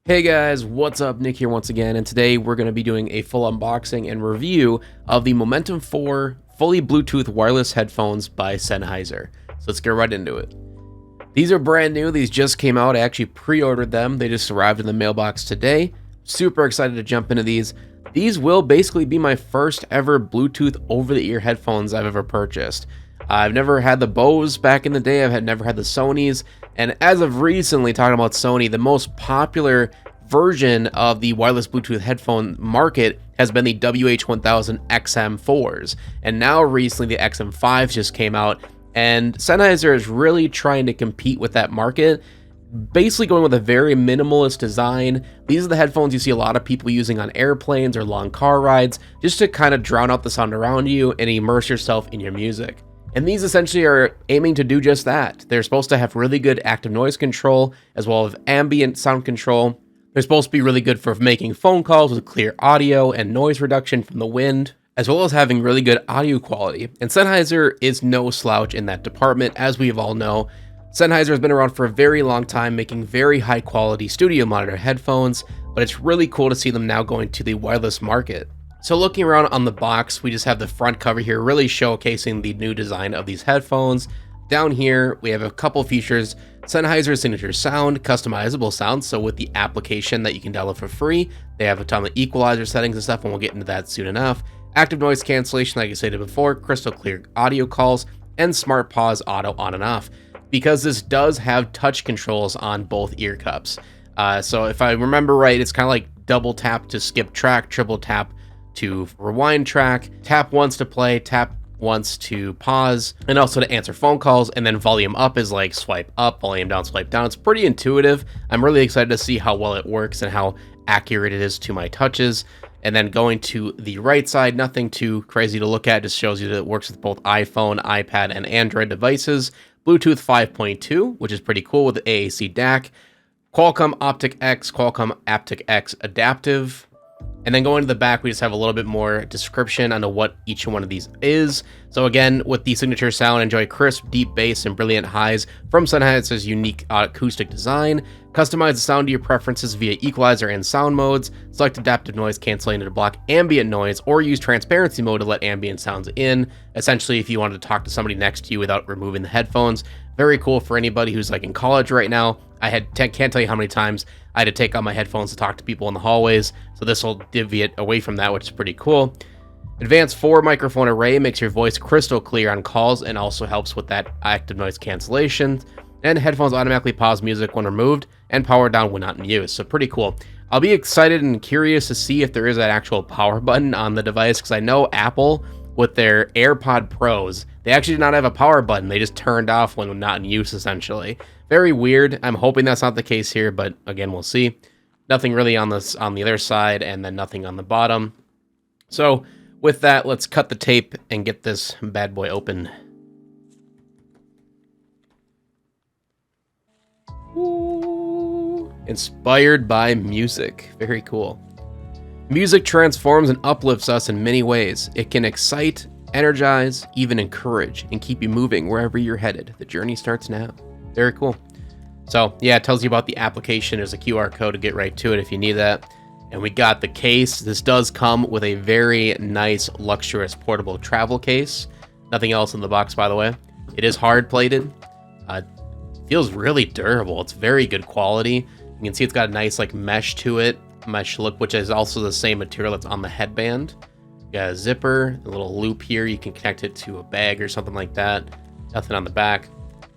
Hey guys, what's up? Nick here once again, and today we're going to be doing a full unboxing and review of the Momentum 4 fully Bluetooth wireless headphones by Sennheiser. So let's get right into it. These are brand new. These just came out. I actually pre-ordered them. They just arrived in the mailbox today. Super excited to jump into these. These will basically be my first ever Bluetooth over-the-ear headphones I've ever purchased. I've never had the Bose back in the day. I've never had the Sonys. And as of recently, talking about Sony, the most popular version of the wireless Bluetooth headphone market has been the WH-1000 XM4s. And now recently the XM5s just came out. And Sennheiser is really trying to compete with that market, basically going with a very minimalist design. These are the headphones you see a lot of people using on airplanes or long car rides, just to kind of drown out the sound around you and immerse yourself in your music. And these essentially are aiming to do just that. They're supposed to have really good active noise control, as well as ambient sound control. They're supposed to be really good for making phone calls with clear audio and noise reduction from the wind, as well as having really good audio quality. And Sennheiser is no slouch in that department, as we all know. Sennheiser has been around for a very long time, making very high quality studio monitor headphones, but it's really cool to see them now going to the wireless market. So looking around on the box, we just have the front cover here really showcasing the new design of these headphones. Down here, we have a couple features: Sennheiser signature sound, customizable sound, so with the application that you can download for free, they have a ton of equalizer settings and stuff, and we'll get into that soon enough. Active noise cancellation, like I stated before, crystal clear audio calls, and smart pause auto on and off, because this does have touch controls on both ear cups. So if I remember right, it's kind of like double tap to skip track, triple tap to rewind track, tap once to play, tap once to pause, and also to answer phone calls. And then volume up is like swipe up, volume down, swipe down. It's pretty intuitive. I'm really excited to see how well it works and how accurate it is to my touches. And then going to the right side, nothing too crazy to look at, just shows you that it works with both iPhone, iPad, and Android devices. Bluetooth 5.2, which is pretty cool, with the AAC DAC, Qualcomm Optic X, Qualcomm Aptic X adaptive. And then going to the back, we just have a little bit more description on what each one of these is. So again, with the signature sound, enjoy crisp, deep bass, and brilliant highs from Sennheiser's unique acoustic design. Customize the sound to your preferences via equalizer and sound modes. Select adaptive noise cancellation to block ambient noise, or use transparency mode to let ambient sounds in. Essentially, if you wanted to talk to somebody next to you without removing the headphones. Very cool for anybody who's like in college right now. Can't tell you how many times I had to take out my headphones to talk to people in the hallways, so this will deviate away from that, which is pretty cool. Advanced 4 microphone array makes your voice crystal clear on calls and also helps with that active noise cancellation. And headphones automatically pause music when removed and power down when not in use, so pretty cool. I'll be excited and curious to see if there is an actual power button on the device, because I know Apple, with their AirPod Pros, they actually did not have a power button. They just turned off when not in use, essentially. Very weird. I'm hoping that's not the case here, but again, we'll see. Nothing really on the other side, and then nothing on the bottom. So with that, let's cut the tape and get this bad boy open. Ooh. Inspired by music. Very cool. Music transforms and uplifts us in many ways. It can excite, energize, even encourage, and keep you moving wherever you're headed. The journey starts now. Very cool. So yeah, it tells you about the application. There's a QR code to get right to it if you need that. And we got the case. This does come with a very nice, luxurious portable travel case. Nothing else in the box, by the way. It is hard plated. Feels really durable. It's very good quality. You can see it's got a nice like mesh to it. Mesh look, which is also the same material that's on the headband. You got a zipper, a little loop here. You can connect it to a bag or something like that. Nothing on the back.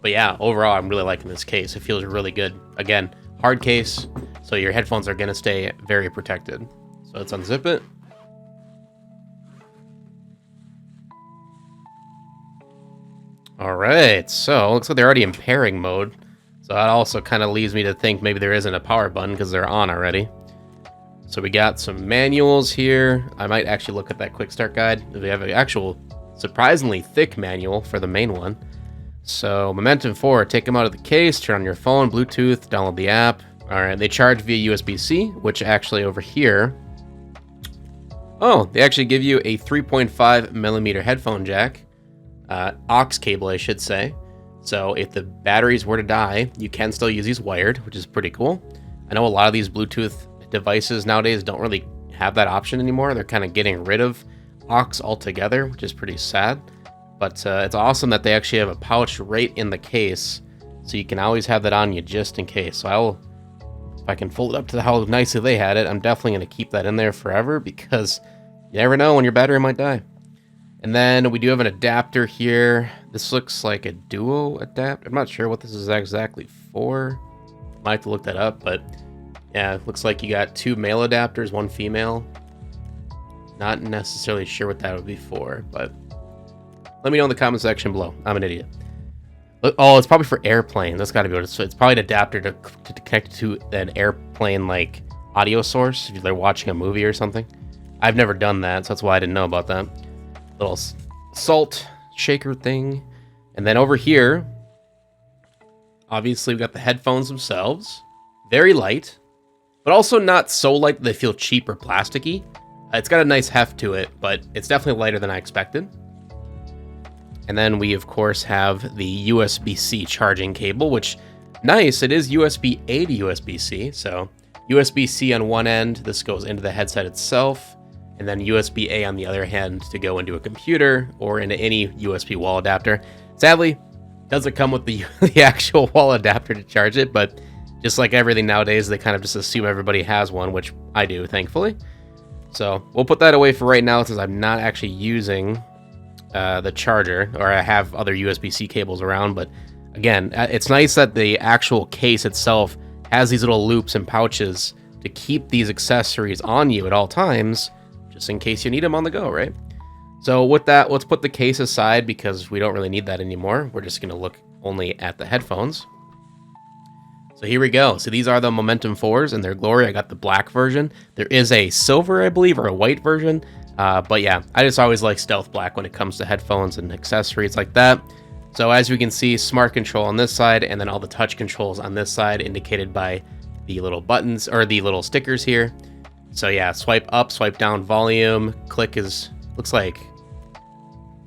But yeah, overall, I'm really liking this case. It feels really good. Again, hard case, so your headphones are going to stay very protected. So let's unzip it. All right, so looks like they're already in pairing mode. So that also kind of leads me to think maybe there isn't a power button because they're on already. So we got some manuals here. I might actually look at that quick start guide. We have an actual surprisingly thick manual for the main one. So Momentum 4, take them out of the case, turn on your phone, Bluetooth, download the app. All right, they charge via USB-C, which actually over here, oh, they actually give you a 3.5 millimeter headphone jack, aux cable, I should say. So if the batteries were to die, you can still use these wired, which is pretty cool. I know a lot of these Bluetooth devices nowadays don't really have that option anymore. They're kind of getting rid of aux altogether, which is pretty sad. But it's awesome that they actually have a pouch right in the case, so you can always have that on you just in case. So if I can fold it up to how nicely they had it, I'm definitely going to keep that in there forever, because you never know when your battery might die. And then we do have an adapter here. This looks like a duo adapter. I'm not sure what this is exactly for. Might have to look that up, but yeah, it looks like you got 2 male adapters, 1 female. Not necessarily sure what that would be for, but let me know in the comment section below. I'm an idiot. Oh, it's probably for airplane. That's got to be what it's. So it's probably an adapter to connect to an airplane like audio source if they're watching a movie or something. I've never done that, so that's why I didn't know about that. Little salt shaker thing. And then over here, obviously we got the headphones themselves. Very light, but also not so light that they feel cheap or plasticky. It's got a nice heft to it, but it's definitely lighter than I expected. And then we, of course, have the USB-C charging cable, which, nice, it is USB-A to USB-C. So USB-C on one end, this goes into the headset itself, and then USB-A on the other hand to go into a computer or into any USB wall adapter. Sadly, doesn't come with the actual wall adapter to charge it, but just like everything nowadays, they kind of just assume everybody has one, which I do, thankfully. So we'll put that away for right now, since I'm not actually using the charger, or I have other USB-C cables around. But again, it's nice that the actual case itself has these little loops and pouches to keep these accessories on you at all times, just in case you need them on the go, right? So with that, let's put the case aside because we don't really need that anymore. We're just going to look only at the headphones. So here we go. So these are the Momentum 4s in their glory. I got the black version. There is a silver, I believe, or a white version. But yeah, I just always like stealth black when it comes to headphones and accessories like that. So as you can see, smart control on this side, and then all the touch controls on this side, indicated by the little buttons, or the little stickers here. So yeah, swipe up, swipe down, volume, click is, looks like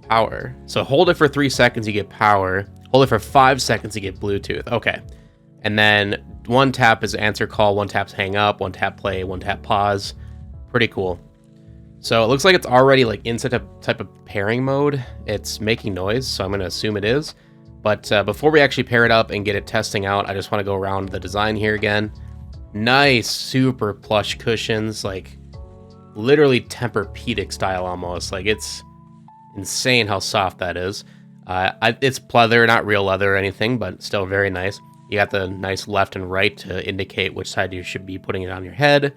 power. So hold it for 3 seconds, you get power. Hold it for 5 seconds, you get Bluetooth. Okay. And then 1 tap is answer call, 1 tap's hang up, 1 tap play, 1 tap pause. Pretty cool. So it looks like it's already like in such a type of pairing mode. It's making noise, so I'm going to assume it is. But before we actually pair it up and get it testing out, I just want to go around the design here again. Nice, super plush cushions, like literally Tempur-Pedic style almost. Like, it's insane how soft that is. It's pleather, not real leather or anything, but still very nice. You got the nice left and right to indicate which side you should be putting it on your head.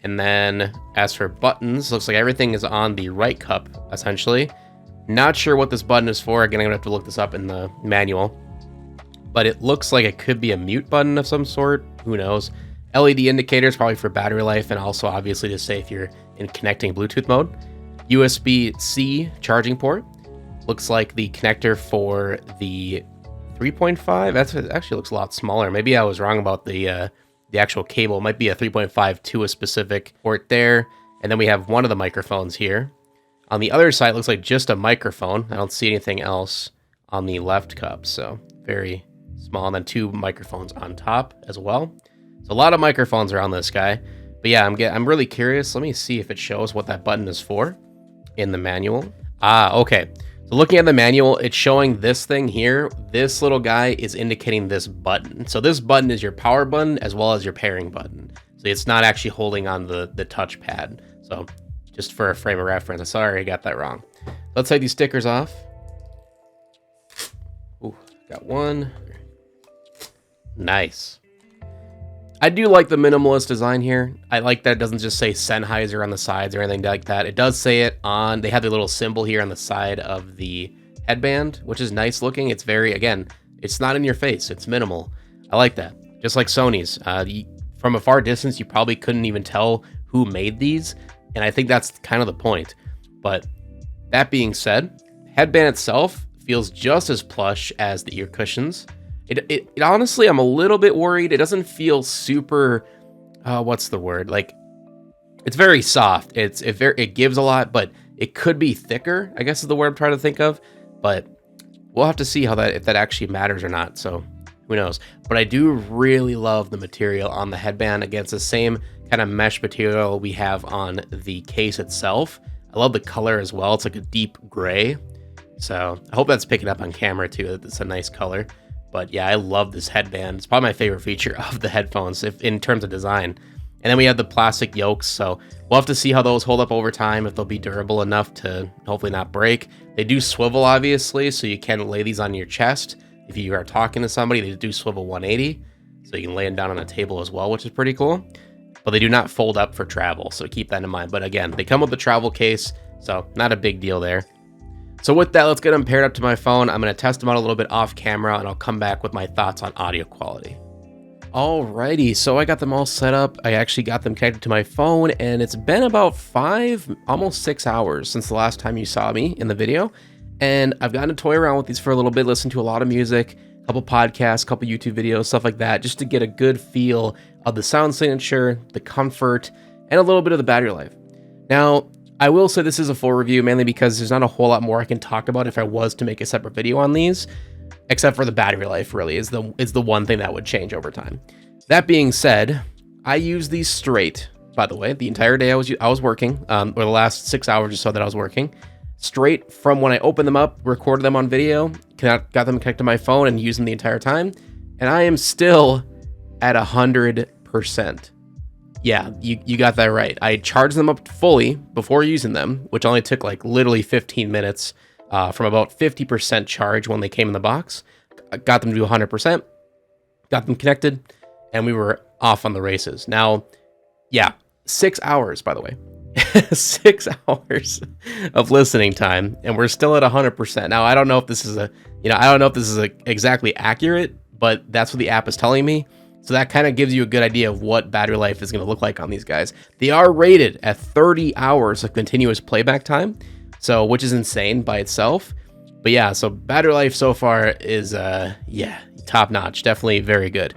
And then as for buttons, looks like everything is on the right cup, essentially. Not sure what this button is for. Again, I'm going to have to look this up in the manual. But it looks like it could be a mute button of some sort. Who knows? LED indicators, probably for battery life, and also obviously to say if you're in connecting Bluetooth mode. USB-C charging port. Looks like the connector for the 3.5. That's actually looks a lot smaller. Maybe I was wrong about the actual cable. It might be a 3.5 to a specific port there. And then we have one of the microphones here. On the other side, it looks like just a microphone. I don't see anything else on the left cup, so very small. And then 2 microphones on top as well. So a lot of microphones are on this guy. But yeah, I'm really curious. Let me see if it shows what that button is for in the manual. Okay. So looking at the manual, it's showing this thing here. This little guy is indicating this button. So this button is your power button as well as your pairing button. So it's not actually holding on the touchpad. So just for a frame of reference, I'm sorry I got that wrong. Let's take these stickers off. Ooh, got one. Nice. I do like the minimalist design here. I like that it doesn't just say Sennheiser on the sides or anything like that. It does say it on, they have their little symbol here on the side of the headband, which is nice looking. It's very, again, it's not in your face. It's minimal. I like that. Just like Sony's. From a far distance, you probably couldn't even tell who made these. And I think that's kind of the point. But that being said, headband itself feels just as plush as the ear cushions. It honestly, I'm a little bit worried. It doesn't feel super, what's the word? Like, it's very soft. It gives a lot, but it could be thicker, I guess is the word I'm trying to think of. But we'll have to see how if that actually matters or not. So who knows? But I do really love the material on the headband. Again, it's the same kind of mesh material we have on the case itself. I love the color as well. It's like a deep gray. So I hope that's picking up on camera too. It's a nice color. But yeah, I love this headband. It's probably my favorite feature of the headphones in terms of design. And then we have the plastic yokes, so we'll have to see how those hold up over time, if they'll be durable enough to hopefully not break. They do swivel, obviously, so you can lay these on your chest. If you are talking to somebody, they do swivel 180, so you can lay them down on a table as well, which is pretty cool. But they do not fold up for travel, so keep that in mind. But again, they come with a travel case, so not a big deal there. So with that, let's get them paired up to my phone. I'm going to test them out a little bit off camera, and I'll come back with my thoughts on audio quality. Alrighty, so I got them all set up. I actually got them connected to my phone, and it's been about 5, almost 6 hours since the last time you saw me in the video. And I've gotten to toy around with these for a little bit, listen to a lot of music, a couple podcasts, a couple YouTube videos, stuff like that, just to get a good feel of the sound signature, the comfort, and a little bit of the battery life. Now, I will say this is a full review, mainly because there's not a whole lot more I can talk about if I was to make a separate video on these. Except for the battery life, really, is the one thing that would change over time. That being said, I use these straight, by the way, the entire day I was working, or the last 6 hours or so that I was working, straight from when I opened them up, recorded them on video, got them connected to my phone and used them the entire time, and I am still at 100%. Yeah, you got that right. I charged them up fully before using them, which only took like literally 15 minutes. From about 50% charge when they came in the box. I got them to 100%, got them connected, and we were off on the races. Now, yeah, 6 hours, by the way. 6 hours of listening time, and we're still at 100%. Now, I don't know if this is exactly accurate, but that's what the app is telling me. So that kind of gives you a good idea of what battery life is going to look like on these guys. They are rated at 30 hours of continuous playback time. So, which is insane by itself. But yeah, so battery life so far is, top notch. Definitely very good.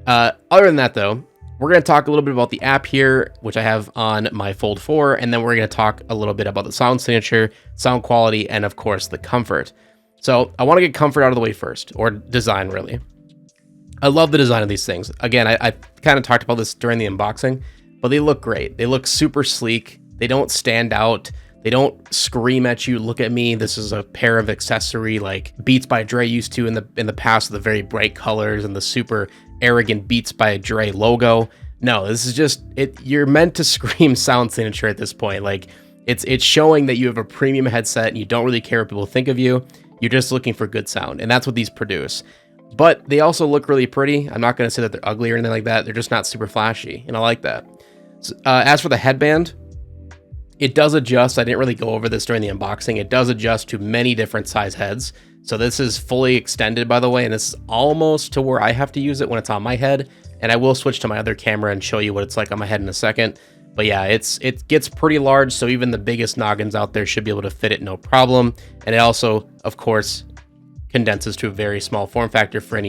Other than that, though, we're going to talk a little bit about the app here, which I have on my Fold 4. And then we're going to talk a little bit about the sound signature, sound quality, and of course, the comfort. So I want to get comfort out of the way first, or design, really. I love the design of these things. Again, I kind of talked about this during the unboxing, but they look great. They look super sleek. They don't stand out. They don't scream at you, look at me. This is a pair of accessory like Beats by Dre used to in the past, with the very bright colors and the super arrogant Beats by Dre logo. No, this is just it. You're meant to scream sound signature at this point. Like it's showing that you have a premium headset and you don't really care what people think of you. You're just looking for good sound, and that's what these produce. But they also look really pretty. I'm not going to say that they're ugly or anything like that. They're just not super flashy, and I like that. So, as for the headband, it does adjust. I didn't really go over this during the unboxing. It does adjust to many different size heads. So this is fully extended, by the way, and this is almost to where I have to use it when it's on my head. And I will switch to my other camera and show you what it's like on my head in a second. But yeah, it gets pretty large, so even the biggest noggins out there should be able to fit it no problem. And it also, of course, condenses to a very small form factor for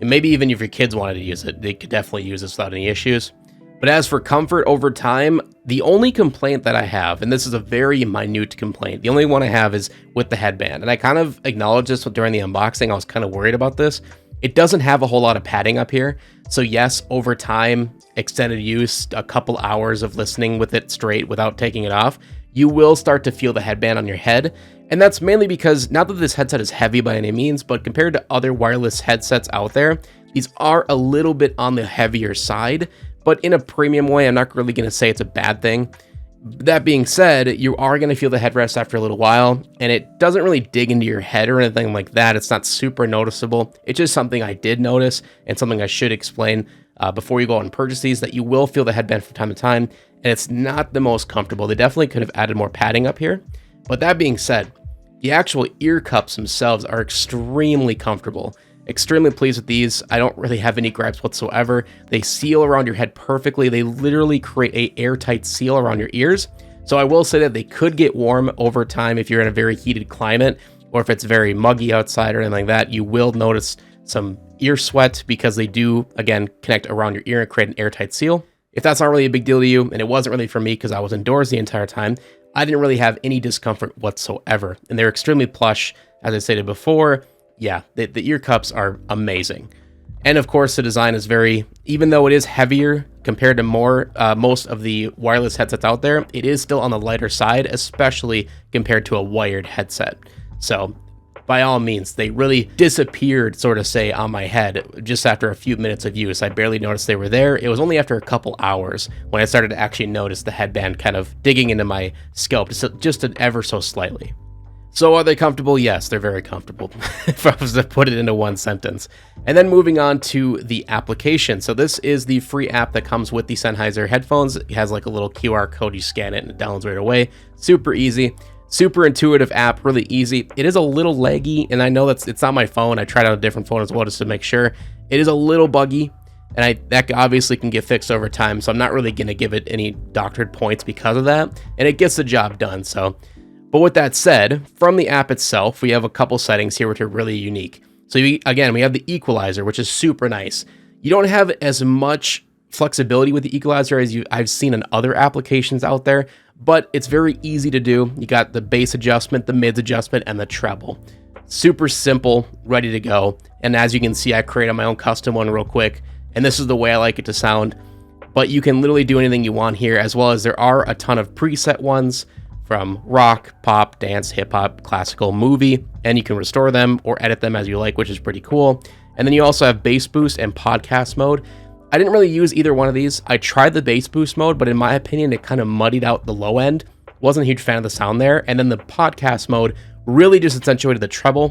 maybe even if your kids wanted to use it, they could definitely use this without any issues. But as for comfort over time, the only complaint that I have, and this is a very minute complaint, the only one I have is with the headband. And I kind of acknowledged this during the unboxing. I was kind of worried about this. It doesn't have a whole lot of padding up here. So yes, over time, extended use, a couple hours of listening with it straight without taking it off, you will start to feel the headband on your head. And that's mainly because, not that this headset is heavy by any means, but compared to other wireless headsets out there, these are a little bit on the heavier side. But in a premium way. I'm not really going to say it's a bad thing. That being said, you are going to feel the headrest after a little while, and it doesn't really dig into your head or anything like that. It's not super noticeable. It's just something I did notice and something I should explain before you go out and purchase these, that you will feel the headband from time to time, and it's not the most comfortable. They definitely could have added more padding up here. But that being said, the actual ear cups themselves are extremely comfortable. Extremely pleased with these. I don't really have any gripes whatsoever. They seal around your head perfectly. They literally create a airtight seal around your ears. So I will say that they could get warm over time if you're in a very heated climate, or if it's very muggy outside or anything like that. You will notice some ear sweat because they do, again, connect around your ear and create an airtight seal. If that's not really a big deal to you, and it wasn't really for me because I was indoors the entire time, I didn't really have any discomfort whatsoever. And they're extremely plush, as I stated before. Yeah, the ear cups are amazing. And of course, the design is very, even though it is heavier compared to most of the wireless headsets out there, it is still on the lighter side, especially compared to a wired headset. So by all means, they really disappeared, sort of say, on my head just after a few minutes of use. I barely noticed they were there. It was only after a couple hours when I started to actually notice the headband kind of digging into my scalp, just ever so slightly. So are they comfortable? Yes, they're very comfortable, if I was to put it into one sentence. And then moving on to the application. So this is the free app that comes with the Sennheiser headphones. It has like a little QR code, you scan it and it downloads right away. Super easy. Super intuitive app, really easy. It is a little laggy, and I know it's on my phone. I tried out a different phone as well just to make sure. It is a little buggy, and that obviously can get fixed over time, so I'm not really going to give it any doctored points because of that, and it gets the job done. So, but with that said, from the app itself, we have a couple settings here which are really unique. So again, we have the equalizer, which is super nice. You don't have as much flexibility with the equalizer as I've seen in other applications out there, but it's very easy to do. You got the bass adjustment, the mids adjustment, and the treble. Super simple, ready to go. And as you can see, I created my own custom one real quick, and this is the way I like it to sound. But you can literally do anything you want here, as well as there are a ton of preset ones from rock, pop, dance, hip hop, classical, movie, and you can restore them or edit them as you like, which is pretty cool. And then you also have bass boost and podcast mode. I didn't really use either one of these. I tried the bass boost mode, but in my opinion, it kind of muddied out the low end. Wasn't a huge fan of the sound there. And then the podcast mode really just accentuated the treble,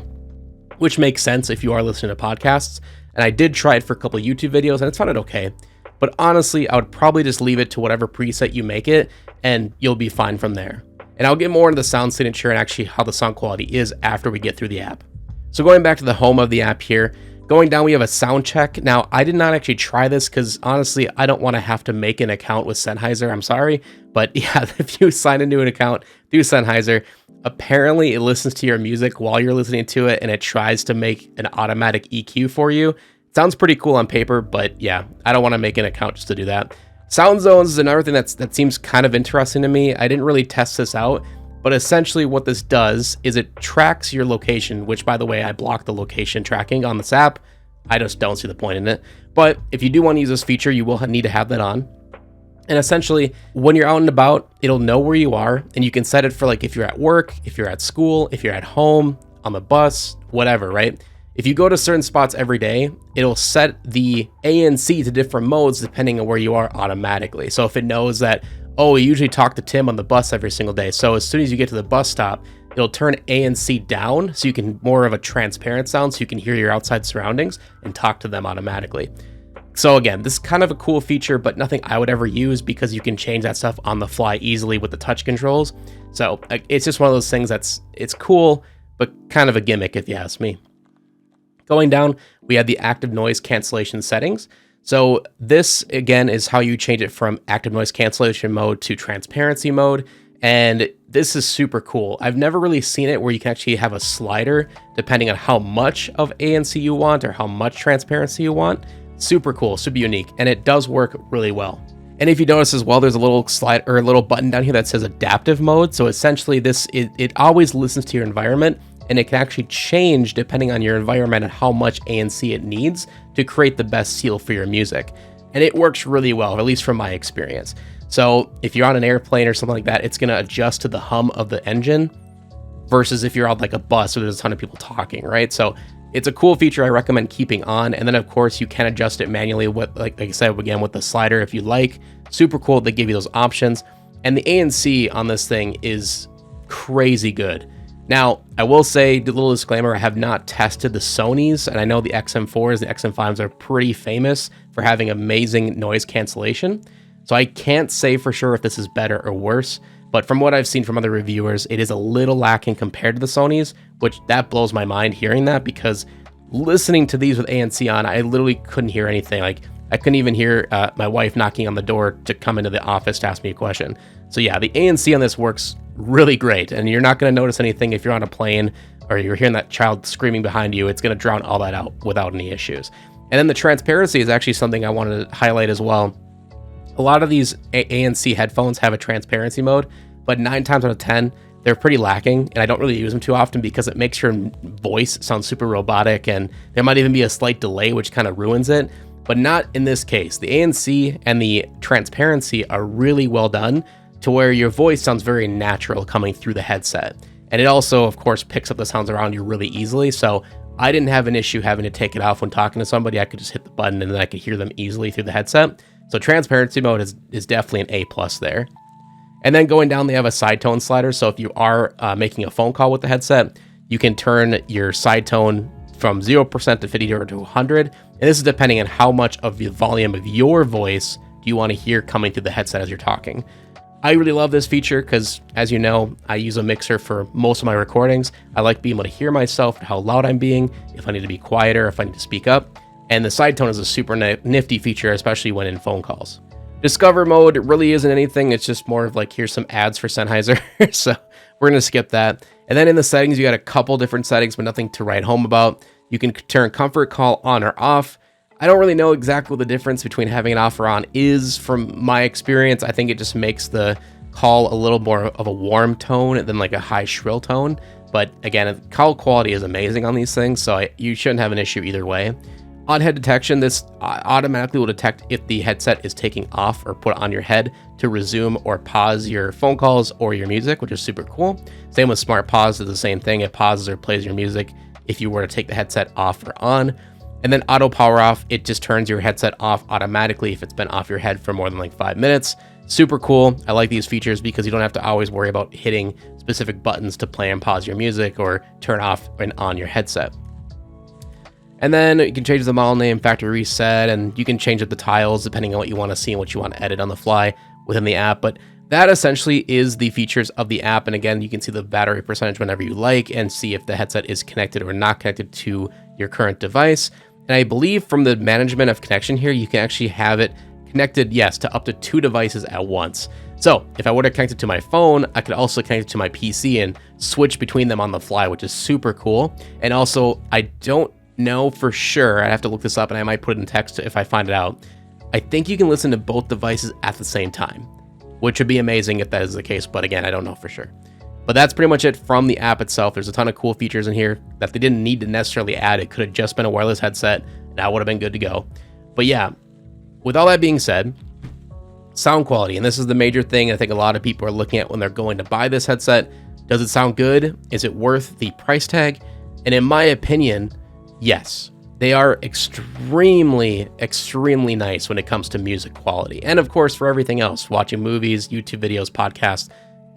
which makes sense if you are listening to podcasts. And I did try it for a couple of YouTube videos and it sounded okay. But honestly, I would probably just leave it to whatever preset you make it and you'll be fine from there. And I'll get more into the sound signature and actually how the sound quality is after we get through the app. So going back to the home of the app here, going down, we have a sound check. Now, I did not actually try this because honestly, I don't want to have to make an account with Sennheiser. I'm sorry. But yeah, if you sign into an account through Sennheiser, apparently it listens to your music while you're listening to it and it tries to make an automatic EQ for you. It sounds pretty cool on paper, but yeah, I don't want to make an account just to do that. Sound zones is another thing that seems kind of interesting to me. I didn't really test this out, but essentially what this does is it tracks your location, which by the way, I block the location tracking on this app. I just don't see the point in it. But if you do want to use this feature, you will need to have that on. And essentially, when you're out and about, it'll know where you are, and you can set it for like if you're at work, if you're at school, if you're at home, on the bus, whatever, right? If you go to certain spots every day, it'll set the ANC to different modes depending on where you are automatically. So if it knows that, oh, we usually talk to Tim on the bus every single day, so as soon as you get to the bus stop, it'll turn ANC down so you can more of a transparent sound so you can hear your outside surroundings and talk to them automatically. So again, this is kind of a cool feature, but nothing I would ever use because you can change that stuff on the fly easily with the touch controls. So it's just one of those things it's cool, but kind of a gimmick if you ask me. Going down, we have the active noise cancellation settings. So this again is how you change it from active noise cancellation mode to transparency mode. And this is super cool. I've never really seen it where you can actually have a slider depending on how much of ANC you want or how much transparency you want. Super cool, super unique, and it does work really well. And if you notice as well, there's a little slide or a little button down here that says adaptive mode. So essentially it always listens to your environment, and it can actually change depending on your environment and how much ANC it needs to create the best seal for your music. And it works really well, at least from my experience. So if you're on an airplane or something like that, it's gonna adjust to the hum of the engine versus if you're on like a bus where there's a ton of people talking, right? So it's a cool feature I recommend keeping on. And then of course you can adjust it manually with, like I said, again, with the slider if you like. Super cool, they give you those options. And the ANC on this thing is crazy good. Now, I will say, the little disclaimer, I have not tested the Sonys, and I know the XM4s, the XM5s are pretty famous for having amazing noise cancellation. So I can't say for sure if this is better or worse, but from what I've seen from other reviewers, it is a little lacking compared to the Sonys, which that blows my mind hearing that, because listening to these with ANC on, I literally couldn't hear anything. Like I couldn't even hear my wife knocking on the door to come into the office to ask me a question. So yeah, the ANC on this works really great, and you're not going to notice anything if you're on a plane or you're hearing that child screaming behind you. It's going to drown all that out without any issues. And then the transparency is actually something I wanted to highlight as well. A lot of these ANC headphones have a transparency mode, but 9 times out of 10, they're pretty lacking, and I don't really use them too often because it makes your voice sound super robotic, and there might even be a slight delay, which kind of ruins it. But not in this case. The ANC and the transparency are really well done to where your voice sounds very natural coming through the headset. And it also, of course, picks up the sounds around you really easily. So I didn't have an issue having to take it off when talking to somebody. I could just hit the button and then I could hear them easily through the headset. So transparency mode is definitely an A+ there. And then going down, they have a side tone slider. So if you are making a phone call with the headset, you can turn your side tone from 0% to 50 to 100. And this is depending on how much of the volume of your voice do you want to hear coming through the headset as you're talking. I really love this feature because, as you know, I use a mixer for most of my recordings. I like being able to hear myself, how loud I'm being, if I need to be quieter, if I need to speak up. And the side tone is a super nifty feature, especially when in phone calls. Discover mode really isn't anything. It's just more of like, here's some ads for Sennheiser. So we're going to skip that. And then in the settings, you got a couple different settings, but nothing to write home about. You can turn comfort call on or off. I don't really know exactly what the difference between having it off or on is from my experience. I think it just makes the call a little more of a warm tone than like a high shrill tone. But again, call quality is amazing on these things, so you shouldn't have an issue either way. On head detection, this automatically will detect if the headset is taking off or put on your head to resume or pause your phone calls or your music, which is super cool. Same with smart pause, is the same thing. It pauses or plays your music if you were to take the headset off or on. And then auto power off, it just turns your headset off automatically if it's been off your head for more than like 5 minutes. Super cool. I like these features because you don't have to always worry about hitting specific buttons to play and pause your music or turn off and on your headset. And then you can change the model name, factory reset, and you can change up the tiles depending on what you want to see and what you want to edit on the fly within the app. But that essentially is the features of the app. And again, you can see the battery percentage whenever you like and see if the headset is connected or not connected to your current device. And I believe from the management of connection here, you can actually have it connected, yes, to up to 2 devices at once. So if I were to connect it to my phone, I could also connect it to my PC and switch between them on the fly, which is super cool. And also, I don't know for sure, I'd have to look this up and I might put it in text if I find it out. I think you can listen to both devices at the same time, which would be amazing if that is the case. But again, I don't know for sure. But that's pretty much it from the app itself. There's a ton of cool features in here that they didn't need to necessarily add. It could have just been a wireless headset. That would have been good to go. But yeah, with all that being said, sound quality, and this is the major thing I think a lot of people are looking at when they're going to buy this headset. Does it sound good? Is it worth the price tag? And in my opinion, yes. They are extremely, extremely nice when it comes to music quality. And of course, for everything else, watching movies, YouTube videos, podcasts,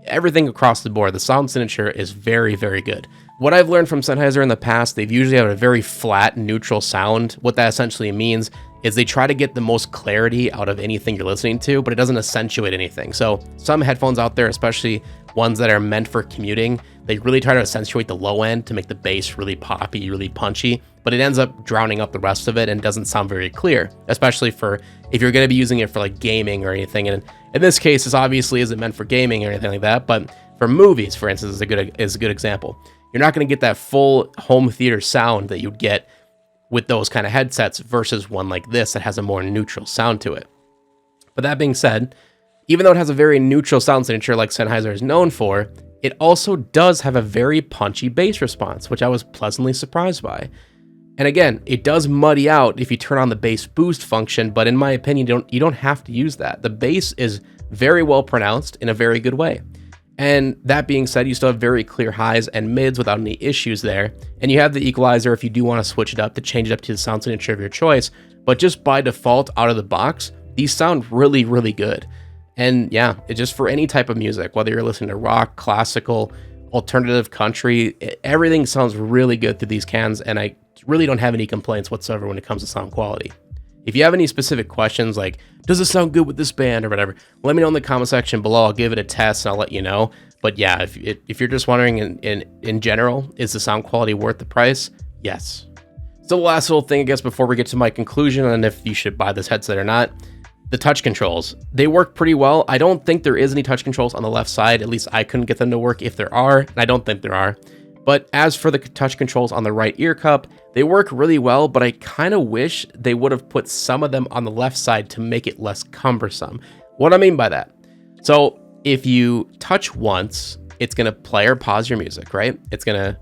everything across the board, the sound signature is very, very good. What I've learned from Sennheiser in the past, they've usually had a very flat, neutral sound. What that essentially means is they try to get the most clarity out of anything you're listening to, but it doesn't accentuate anything. So some headphones out there, especially ones that are meant for commuting, they really try to accentuate the low end to make the bass really poppy, really punchy, but it ends up drowning up the rest of it and doesn't sound very clear, especially for if you're going to be using it for like gaming or anything. And in this case, this obviously isn't meant for gaming or anything like that, but for movies, for instance, is a good example. You're not going to get that full home theater sound that you'd get with those kind of headsets versus one like this that has a more neutral sound to it. But that being said, even though it has a very neutral sound signature like Sennheiser is known for, it also does have a very punchy bass response, which I was pleasantly surprised by. And again, it does muddy out if you turn on the bass boost function, but in my opinion, you don't have to use that. The bass is very well pronounced in a very good way. And that being said, you still have very clear highs and mids without any issues there. And you have the equalizer if you do want to switch it up to change it up to the sound signature of your choice. But just by default, out of the box, these sound really, really good. And yeah, it just for any type of music, whether you're listening to rock, classical, alternative, country, everything sounds really good through these cans. And I really don't have any complaints whatsoever when it comes to sound quality. If you have any specific questions like, does it sound good with this band or whatever, let me know in the comment section below. I'll give it a test and I'll let you know. But yeah, if you're just wondering in general, is the sound quality worth the price? Yes. So the last little thing, I guess, before we get to my conclusion on if you should buy this headset or not, the touch controls. They work pretty well. I don't think there is any touch controls on the left side. At least I couldn't get them to work. If there are, and I don't think there are. But as for the touch controls on the right ear cup, they work really well, but I kind of wish they would have put some of them on the left side to make it less cumbersome. What I mean by that? So if you touch once, it's going to play or pause your music, right? It's going to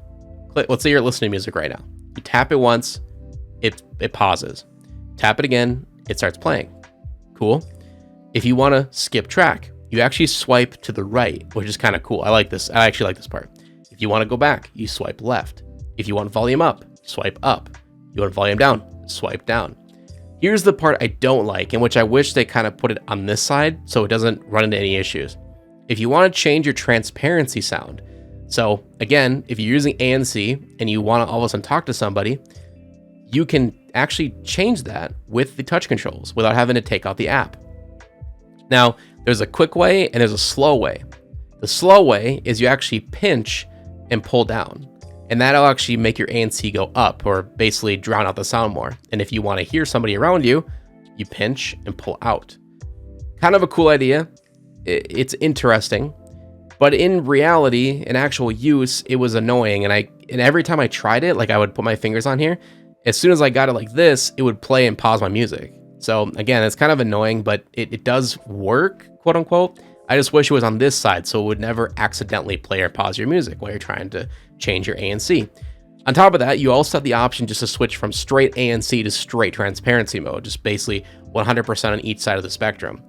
click. Let's say you're listening to music right now. You tap it once, it pauses. Tap it again, it starts playing. Cool. If you want to skip track, you actually swipe to the right, which is kind of cool. I like this. I actually like this part. If you want to go back, you swipe left. If you want volume up, swipe up. You want volume down, swipe down. Here's the part I don't like, and which I wish they kind of put it on this side so it doesn't run into any issues. If you want to change your transparency sound, so again, if you're using ANC and you want to all of a sudden talk to somebody, you can actually change that with the touch controls without having to take out the app. Now, there's a quick way and there's a slow way. The slow way is you actually pinch and pull down, and that'll actually make your ANC go up, or basically drown out the sound more. And if you want to hear somebody around you, you pinch and pull out. Kind of a cool idea. It's interesting, but in reality, in actual use, it was annoying. And every time I tried it, like I would put my fingers on here, as soon as I got it like this, it would play and pause my music. So again, it's kind of annoying, but it does work, quote unquote. I just wish it was on this side so it would never accidentally play or pause your music while you're trying to change your ANC. On top of that, you also have the option just to switch from straight ANC to straight transparency mode, just basically 100% on each side of the spectrum.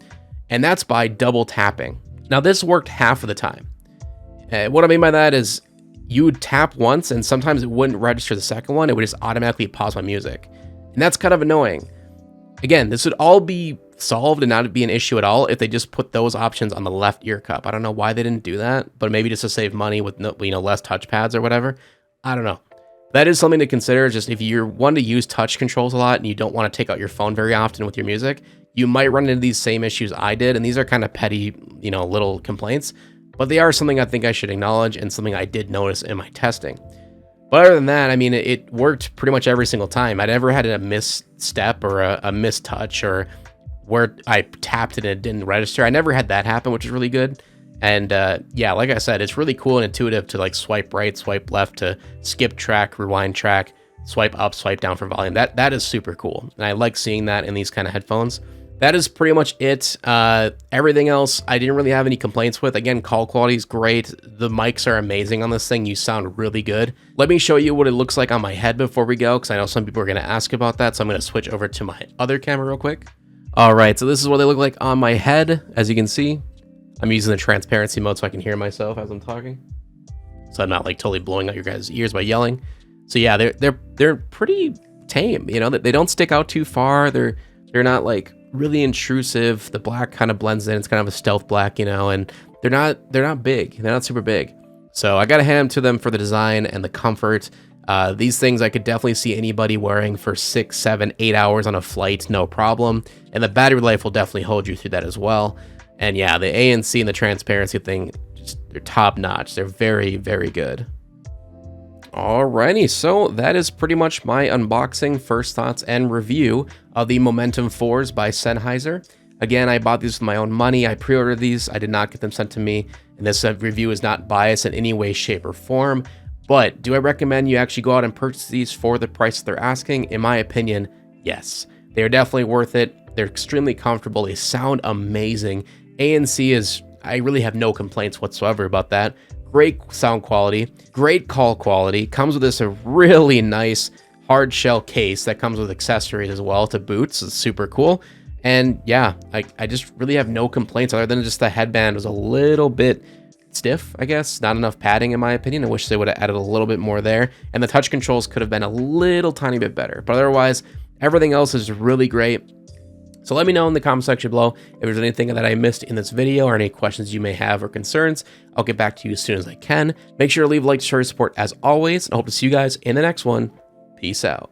And that's by double tapping. Now this worked half of the time. What I mean by that is you would tap once and sometimes it wouldn't register the second one. It would just automatically pause my music. And that's kind of annoying. Again, this would all be solved and not be an issue at all if they just put those options on the left ear cup. I don't know why they didn't do that, but maybe just to save money with less touch pads or whatever. I don't know. That is something to consider. Just if you're one to use touch controls a lot and you don't want to take out your phone very often with your music, you might run into these same issues I did. And these are kind of petty, little complaints, but they are something I think I should acknowledge and something I did notice in my testing. But other than that, I mean, it worked pretty much every single time. I never had a misstep or a mistouch or where I tapped and it didn't register. I never had that happen, which is really good. And yeah, like I said, it's really cool and intuitive to like swipe right, swipe left to skip track, rewind track, swipe up, swipe down for volume. That is super cool. And I like seeing that in these kind of headphones. That is pretty much it. Everything else, I didn't really have any complaints with. Again, call quality is great. The mics are amazing on this thing. You sound really good. Let me show you what it looks like on my head before we go, because I know some people are going to ask about that. So I'm going to switch over to my other camera real quick. All right, so this is what they look like on my head. As you can see, I'm using the transparency mode so I can hear myself as I'm talking, so I'm not like totally blowing out your guys' ears by yelling. So yeah, they're pretty tame. They don't stick out too far. They're not like really intrusive. The black kind of blends in. It's kind of a stealth black, and they're not big. They're not super big. So I gotta hand to them for the design and the comfort. These things I could definitely see anybody wearing for 6, 7, 8 hours on a flight, no problem. And the battery life will definitely hold you through that as well. And yeah, the ANC and the transparency thing, they're top notch. They're very, very good. Alrighty, so that is pretty much my unboxing, first thoughts, and review of the Momentum 4s by Sennheiser. Again, I bought these with my own money. I pre-ordered these. I did not get them sent to me. And this review is not biased in any way, shape, or form. But do I recommend you actually go out and purchase these for the price they're asking? In my opinion, yes. They are definitely worth it. They're extremely comfortable. They sound amazing. ANC is, I really have no complaints whatsoever about that. Great sound quality, great call quality. Comes with this a really nice hard shell case that comes with accessories as well to boot. So it's super cool. And yeah, I just really have no complaints other than just the headband was a little bit stiff, I guess. Not enough padding in my opinion. I wish they would have added a little bit more there. And the touch controls could have been a little tiny bit better. But otherwise, everything else is really great. So let me know in the comment section below if there's anything that I missed in this video or any questions you may have or concerns. I'll get back to you as soon as I can. Make sure to leave a like to show your support as always. And I hope to see you guys in the next one. Peace out.